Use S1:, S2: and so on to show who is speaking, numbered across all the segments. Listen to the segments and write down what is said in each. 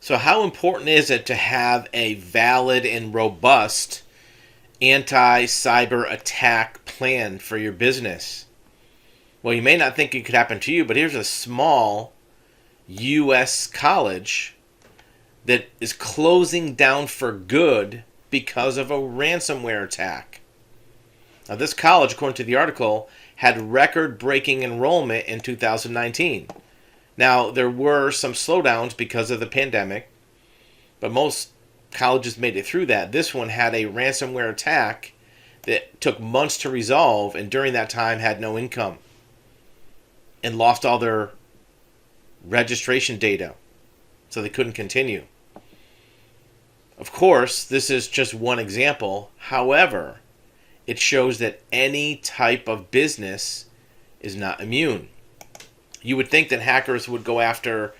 S1: So, how important is it to have a valid and robust anti cyber attack plan for your business? Well, you may not think it could happen to you, but here's a small U.S. college that is closing down for good because of a ransomware attack. Now, this college, according to the article, had record-breaking enrollment in 2019. Now, there were some slowdowns because of the pandemic, but most colleges made it through that. This one had a ransomware attack that took months to resolve, and during that time had no income and lost all their registration data, so they couldn't continue. Of course, this is just one example. However, it shows that any type of business is not immune. You would think that hackers would go after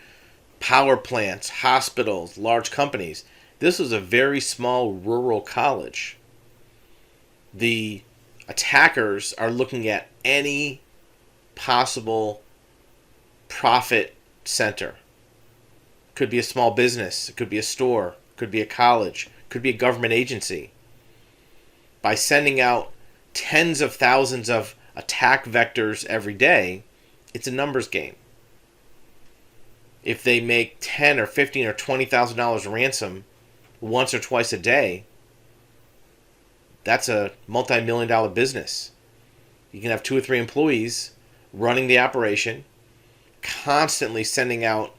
S1: power plants, hospitals, large companies. This was a very small rural college. The attackers are looking at any possible profit center. Could be a small business, it could be a store, could be a college, could be a government agency. By sending out tens of thousands of attack vectors every day, it's a numbers game. If they make $10 or $15 or $20,000 ransom once or twice a day, that's a multi-million-dollar business. You can have 2 or 3 employees running the operation, constantly sending out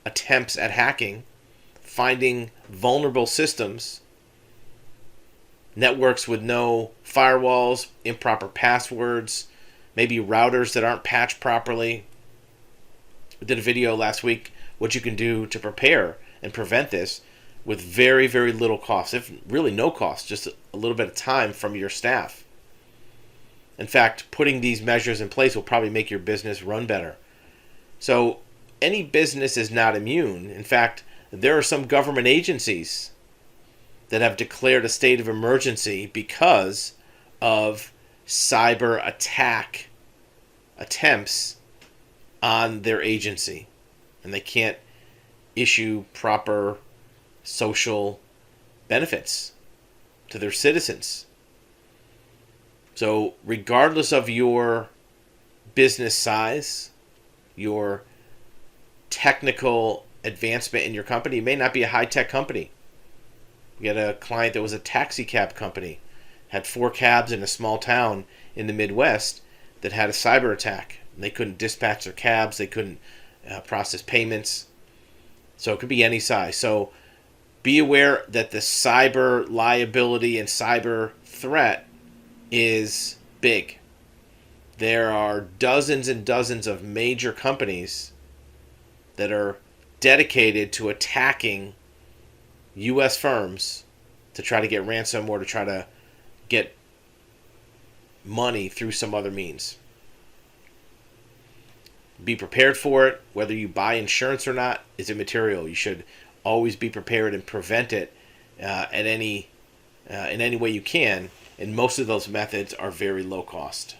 S1: attempts at hacking, finding vulnerable systems, networks with no firewalls, improper passwords, maybe routers that aren't patched properly. We did a video last week what you can do to prepare and prevent this with very, very little cost, if really no cost, just a little bit of time from your staff. In fact, putting these measures in place will probably make your business run better. So any business is not immune. In fact, there are some government agencies that have declared a state of emergency because of cyber attack attempts on their agency. And they can't issue proper social benefits to their citizens. So regardless of your business size, your technical advancement in your company, it may not be a high-tech company. We had a client that was a taxi cab company, had 4 cabs in a small town in the Midwest that had a cyber attack. They couldn't dispatch their cabs, they couldn't process payments. So it could be any size. So be aware that the cyber liability and cyber threat is big. There are dozens and dozens of major companies that are dedicated to attacking U.S. firms to try to get ransom or to try to get money through some other means. Be prepared for it. Whether you buy insurance or not is immaterial. You should always be prepared and prevent it in any way you can. And most of those methods are very low cost.